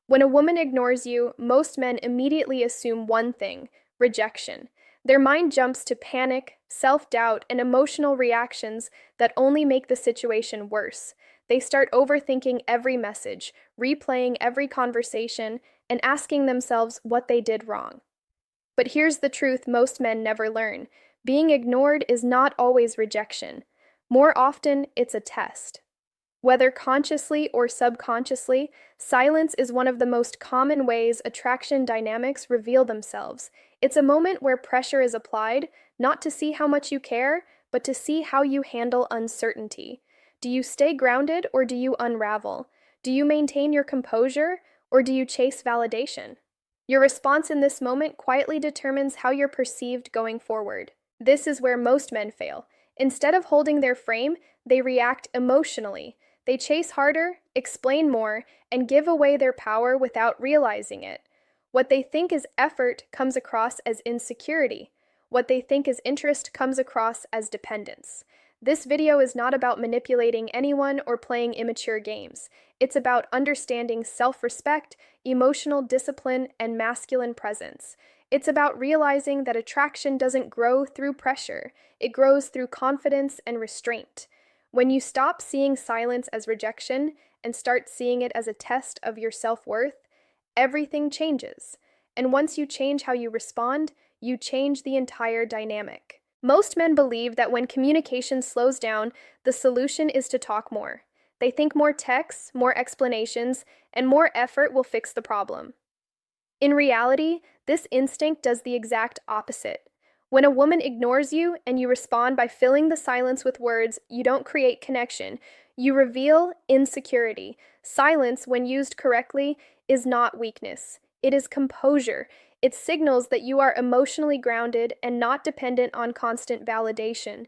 When a woman ignores you, most men immediately assume one thing: rejection. Their mind jumps to panic, self doubt, and emotional reactions that only make the situation worse. They start overthinking every message, replaying every conversation, and asking themselves what they did wrong. But here's the truth most men never learn: being ignored is not always rejection. More often, it's a test. Whether consciously or subconsciously, silence is one of the most common ways attraction dynamics reveal themselves. It's a moment where pressure is applied, not to see how much you care, but to see how you handle uncertainty. Do you stay grounded or do you unravel? Do you maintain your composure or do you chase validation? Your response in this moment quietly determines how you're perceived going forward. This is where most men fail. Instead of holding their frame, they react emotionally. They chase harder, explain more, and give away their power without realizing it. What they think is effort comes across as insecurity. What they think is interest comes across as dependence. This video is not about manipulating anyone or playing immature games. It's about understanding self-respect, emotional discipline, and masculine presence. It's about realizing that attraction doesn't grow through pressure, it grows through confidence and restraint. When you stop seeing silence as rejection and start seeing it as a test of your self-worth, everything changes. And once you change how you respond, you change the entire dynamic. Most men believe that when communication slows down, the solution is to talk more. They think more texts, more explanations, and more effort will fix the problem. In reality, this instinct does the exact opposite. When a woman ignores you and you respond by filling the silence with words, you don't create connection. You reveal insecurity. Silence, when used correctly, is not weakness. It is composure. It signals that you are emotionally grounded and not dependent on constant validation.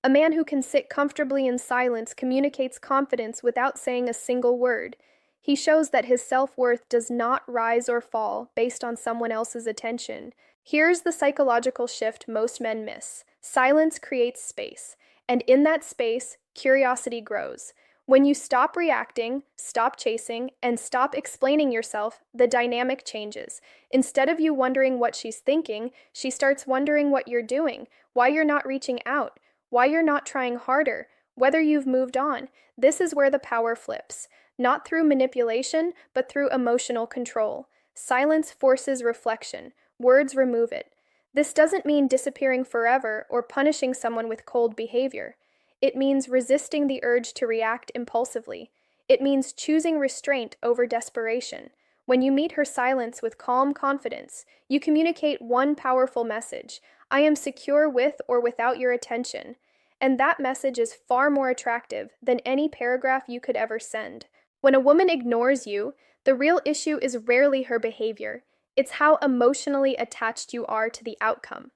A man who can sit comfortably in silence communicates confidence without saying a single word. He shows that his self-worth does not rise or fall based on someone else's attention. Here's the psychological shift most men miss. Silence creates space, and in that space, curiosity grows. When you stop reacting, stop chasing, and stop explaining yourself, the dynamic changes. Instead of you wondering what she's thinking, she starts wondering what you're doing, why you're not reaching out, why you're not trying harder, whether you've moved on. This is where the power flips. Not through manipulation, but through emotional control. Silence forces reflection. Words remove it. This doesn't mean disappearing forever or punishing someone with cold behavior. It means resisting the urge to react impulsively. It means choosing restraint over desperation. When you meet her silence with calm confidence, you communicate one powerful message: I am secure with or without your attention. And that message is far more attractive than any paragraph you could ever send. When a woman ignores you, the real issue is rarely her behavior. It's how emotionally attached you are to the outcome.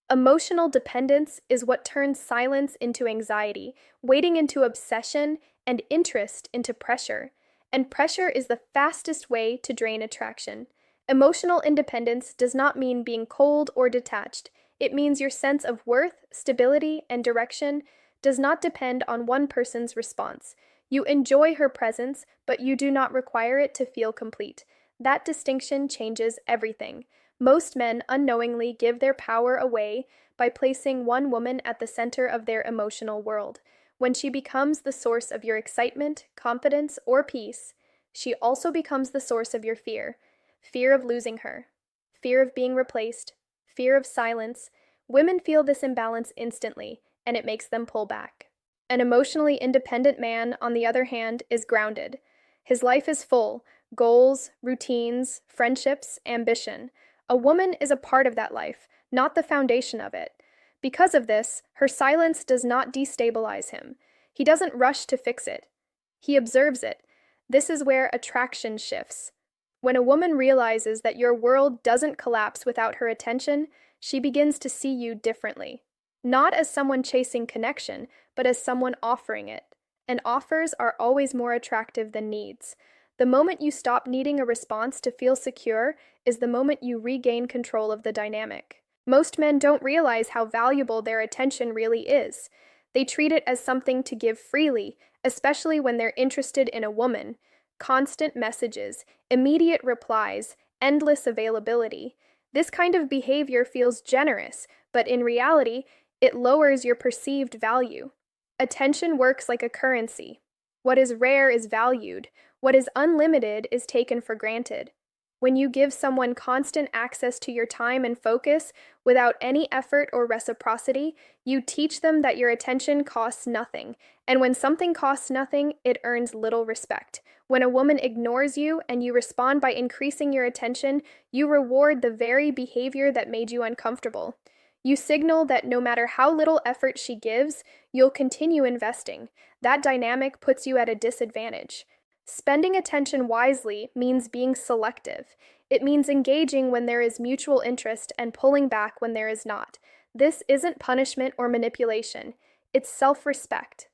Emotional dependence is what turns silence into anxiety, waiting into obsession, and interest into pressure. And pressure is the fastest way to drain attraction. Emotional independence does not mean being cold or detached. It means your sense of worth, stability, and direction does not depend on one person's response. You enjoy her presence, but you do not require it to feel complete. That distinction changes everything. Most men unknowingly give their power away by placing one woman at the center of their emotional world. When she becomes the source of your excitement, confidence, or peace, she also becomes the source of your fear. Fear of losing her, fear of being replaced, fear of silence. Women feel this imbalance instantly, and it makes them pull back. An emotionally independent man, on the other hand, is grounded. His life is full: goals, routines, friendships, ambition. A woman is a part of that life, not the foundation of it. Because of this, her silence does not destabilize him. He doesn't rush to fix it. He observes it. This is where attraction shifts. When a woman realizes that your world doesn't collapse without her attention, she begins to see you differently. Not as someone chasing connection, but as someone offering it. And offers are always more attractive than needs. The moment you stop needing a response to feel secure is the moment you regain control of the dynamic. Most men don't realize how valuable their attention really is. They treat it as something to give freely, especially when they're interested in a woman. constant messages, immediate replies, endless availability. This kind of behavior feels generous, but in reality, it lowers your perceived value. Attention works like a currency. What is rare is valued, what is unlimited is taken for granted. When you give someone constant access to your time and focus without any effort or reciprocity, you teach them that your attention costs nothing, and when something costs nothing, it earns little respect. When a woman ignores you and you respond by increasing your attention, you reward the very behavior that made you uncomfortable. You signal that no matter how little effort she gives, you'll continue investing. That dynamic puts you at a disadvantage. Spending attention wisely means being selective. It means engaging when there is mutual interest and pulling back when there is not. This isn't punishment or manipulation, it's self-respect.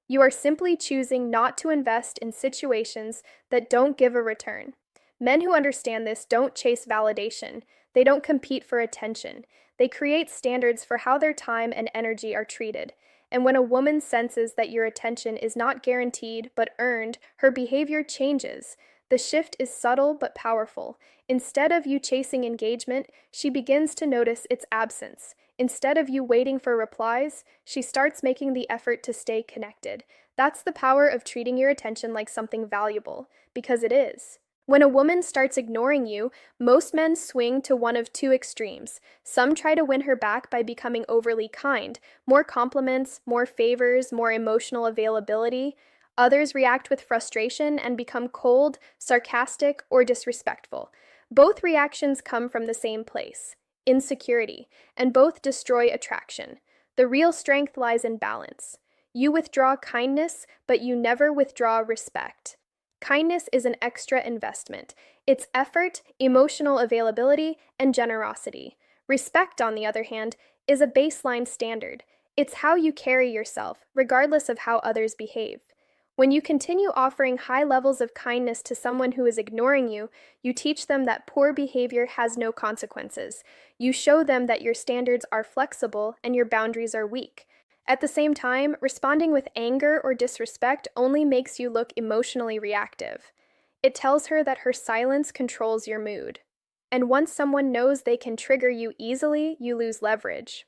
You are simply choosing not to invest in situations that don't give a return. Men who understand this don't chase validation. They don't compete for attention. They create standards for how their time and energy are treated. And when a woman senses that your attention is not guaranteed but earned, her behavior changes. The shift is subtle but powerful. Instead of you chasing engagement, she begins to notice its absence. Instead of you waiting for replies, she starts making the effort to stay connected. That's the power of treating your attention like something valuable, because it is. When a woman starts ignoring you, most men swing to one of two extremes. Some try to win her back by becoming overly kind, more compliments, more favors, more emotional availability. Others react with frustration and become cold, sarcastic, or disrespectful. Both reactions come from the same place, insecurity, and both destroy attraction. The real strength lies in balance. You withdraw kindness, but you never withdraw respect. Kindness is an extra investment. It's effort, emotional availability, and generosity. Respect, on the other hand, is a baseline standard. It's how you carry yourself, regardless of how others behave. When you continue offering high levels of kindness to someone who is ignoring you, you teach them that poor behavior has no consequences. You show them that your standards are flexible and your boundaries are weak. At the same time, responding with anger or disrespect only makes you look emotionally reactive. It tells her that her silence controls your mood. And once someone knows they can trigger you easily, you lose leverage.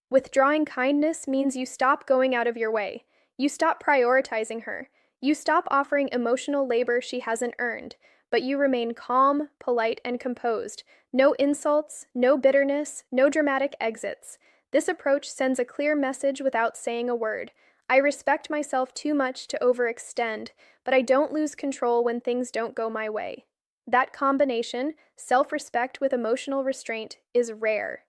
Withdrawing kindness means you stop going out of your way. You stop prioritizing her. You stop offering emotional labor she hasn't earned, but you remain calm, polite, and composed. No insults, no bitterness, no dramatic exits. This approach sends a clear message without saying a word. I respect myself too much to overextend, but I don't lose control when things don't go my way. That combination, self-respect with emotional restraint, is rare.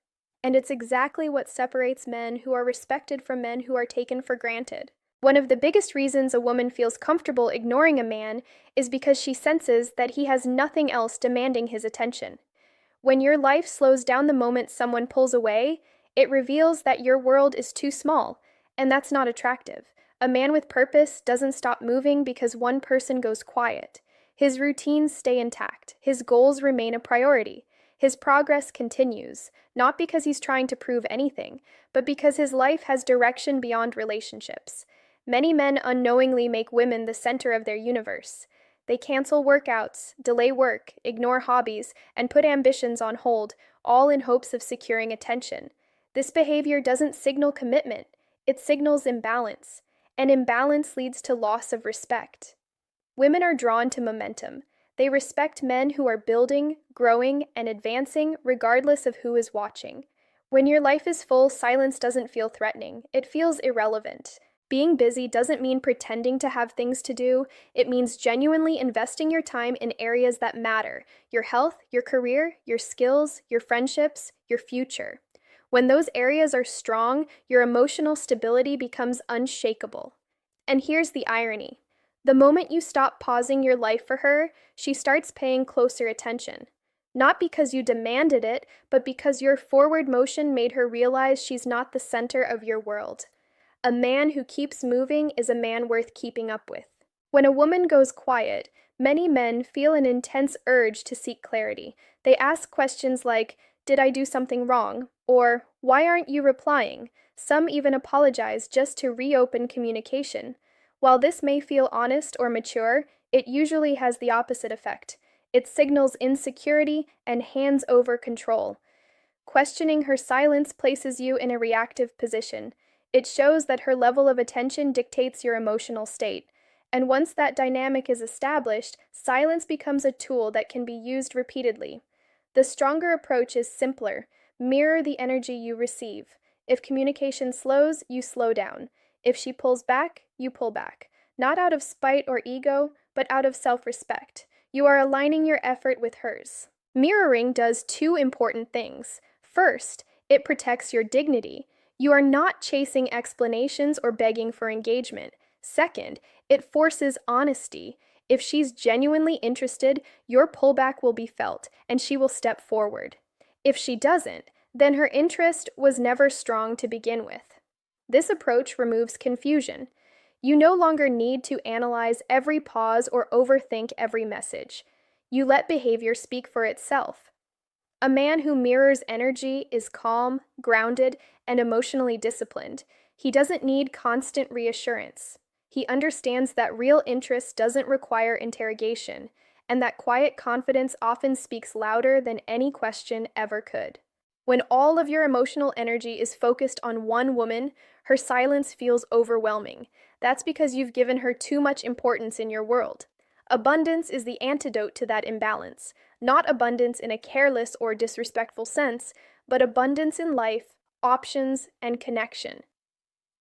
And it's exactly what separates men who are respected from men who are taken for granted. One of the biggest reasons a woman feels comfortable ignoring a man is because she senses that he has nothing else demanding his attention. When your life slows down the moment someone pulls away, it reveals that your world is too small, and that's not attractive. A man with purpose doesn't stop moving because one person goes quiet. His routines stay intact. His goals remain a priority. His progress continues, not because he's trying to prove anything, but because his life has direction beyond relationships. Many men unknowingly make women the center of their universe. They cancel workouts, delay work, ignore hobbies, and put ambitions on hold, all in hopes of securing attention. This behavior doesn't signal commitment, it signals imbalance, and imbalance leads to loss of respect. Women are drawn to momentum. They respect men who are building, growing, and advancing regardless of who is watching. When your life is full, silence doesn't feel threatening, it feels irrelevant. Being busy doesn't mean pretending to have things to do, it means genuinely investing your time in areas that matter: your health, your career, your skills, your friendships, your future. When those areas are strong, your emotional stability becomes unshakable. And here's the irony. The moment you stop pausing your life for her, she starts paying closer attention. Not because you demanded it, but because your forward motion made her realize she's not the center of your world. A man who keeps moving is a man worth keeping up with. When a woman goes quiet, many men feel an intense urge to seek clarity. They ask questions like, "Did I do something wrong?" Or, "Why aren't you replying?" Some even apologize just to reopen communication. While this may feel honest or mature, It usually has the opposite effect. It signals insecurity and hands over control. Questioning her silence places you in a reactive position. It shows that her level of attention dictates your emotional state. And once that dynamic is established, silence becomes a tool that can be used repeatedly. The stronger approach is simpler. Mirror the energy you receive. If communication slows, you slow down. If she pulls back, you pull back. Not out of spite or ego, but out of self respect. You are aligning your effort with hers. Mirroring does two important things. First, it protects your dignity. You are not chasing explanations or begging for engagement. Second, it forces honesty. If she's genuinely interested, your pullback will be felt and she will step forward. If she doesn't, then her interest was never strong to begin with. This approach removes confusion. You no longer need to analyze every pause or overthink every message. You let behavior speak for itself. A man who mirrors energy is calm, grounded, and emotionally disciplined. He doesn't need constant reassurance. He understands that real interest doesn't require interrogation, and that quiet confidence often speaks louder than any question ever could. When all of your emotional energy is focused on one woman, her silence feels overwhelming. That's because you've given her too much importance in your world. Abundance is the antidote to that imbalance, not abundance in a careless or disrespectful sense, but abundance in life, options, and connection.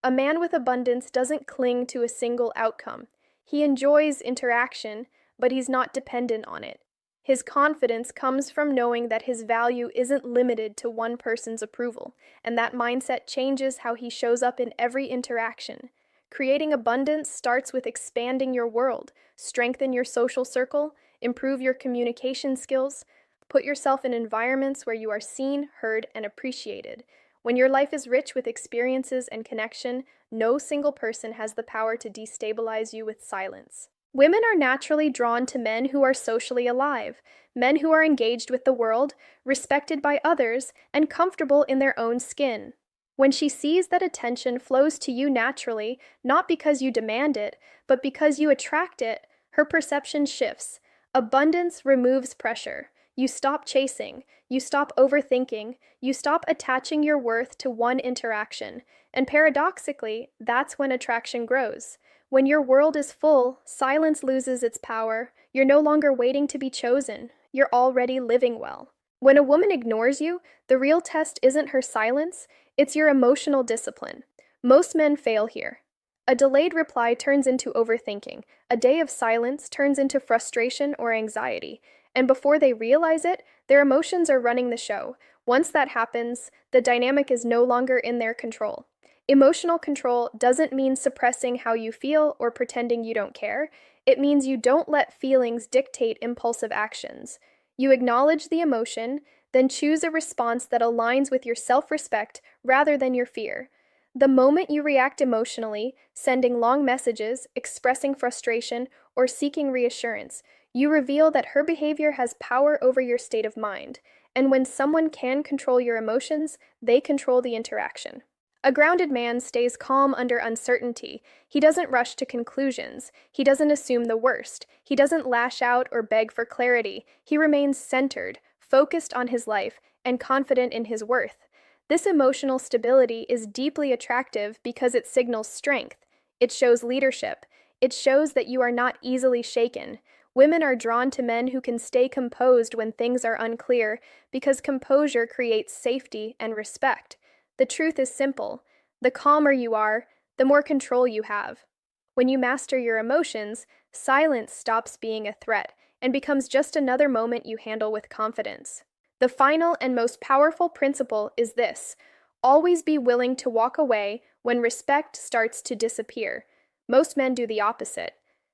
A man with abundance doesn't cling to a single outcome. He enjoys interaction, but he's not dependent on it. His confidence comes from knowing that his value isn't limited to one person's approval, and that mindset changes how he shows up in every interaction. Creating abundance starts with expanding your world, strengthen your social circle, improve your communication skills, put yourself in environments where you are seen, heard, and appreciated. When your life is rich with experiences and connection, no single person has the power to destabilize you with silence. Women are naturally drawn to men who are socially alive, men who are engaged with the world, respected by others, and comfortable in their own skin. When she sees that attention flows to you naturally, not because you demand it, but because you attract it, her perception shifts. Abundance removes pressure. You stop chasing, you stop overthinking, you stop attaching your worth to one interaction, and paradoxically, that's when attraction grows. When your world is full, silence loses its power. You're no longer waiting to be chosen, you're already living well. When a woman ignores you, the real test isn't her silence, it's your emotional discipline. Most men fail here. A delayed reply turns into overthinking. A day of silence turns into frustration or anxiety. And before they realize it, their emotions are running the show. Once that happens, the dynamic is no longer in their control. Emotional control doesn't mean suppressing how you feel or pretending you don't care. It means you don't let feelings dictate impulsive actions. You acknowledge the emotion, then choose a response that aligns with your self-respect rather than your fear. The moment you react emotionally, sending long messages, expressing frustration, or seeking reassurance, you reveal that her behavior has power over your state of mind. And when someone can control your emotions, they control the interaction. A grounded man stays calm under uncertainty. He doesn't rush to conclusions. He doesn't assume the worst. He doesn't lash out or beg for clarity. He remains centered, focused on his life, and confident in his worth. This emotional stability is deeply attractive because it signals strength. It shows leadership. It shows that you are not easily shaken. Women are drawn to men who can stay composed when things are unclear because composure creates safety and respect. The truth is simple. The calmer you are, the more control you have. When you master your emotions, silence stops being a threat and becomes just another moment you handle with confidence. The final and most powerful principle is this: always be willing to walk away when respect starts to disappear. Most men do the opposite.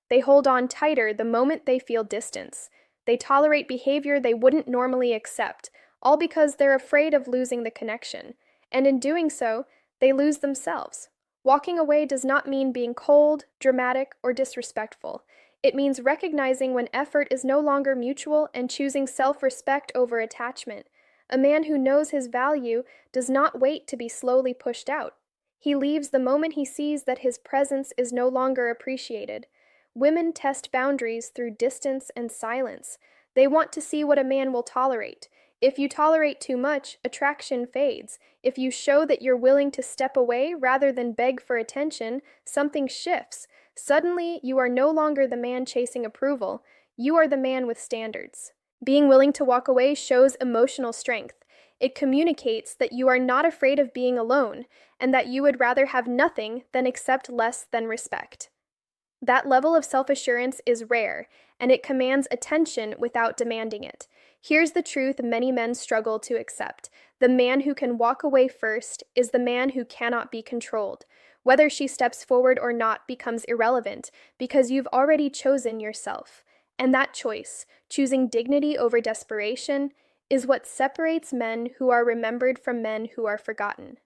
They hold on tighter the moment they feel distance. They tolerate behavior they wouldn't normally accept, all because they're afraid of losing the connection. And in doing so, they lose themselves. Walking away does not mean being cold, dramatic, or disrespectful. It means recognizing when effort is no longer mutual and choosing self-respect over attachment. A man who knows his value does not wait to be slowly pushed out. He leaves the moment he sees that his presence is no longer appreciated. Women test boundaries through distance and silence. They want to see what a man will tolerate. If you tolerate too much, attraction fades. If you show that you're willing to step away rather than beg for attention, something shifts. Suddenly, you are no longer the man chasing approval. You are the man with standards. Being willing to walk away shows emotional strength. It communicates that you are not afraid of being alone, and that you would rather have nothing than accept less than respect. That level of self assurance is rare, and it commands attention without demanding it. Here's the truth many men struggle to accept: the man who can walk away first is the man who cannot be controlled. Whether she steps forward or not becomes irrelevant because you've already chosen yourself. And that choice, choosing dignity over desperation, is what separates men who are remembered from men who are forgotten.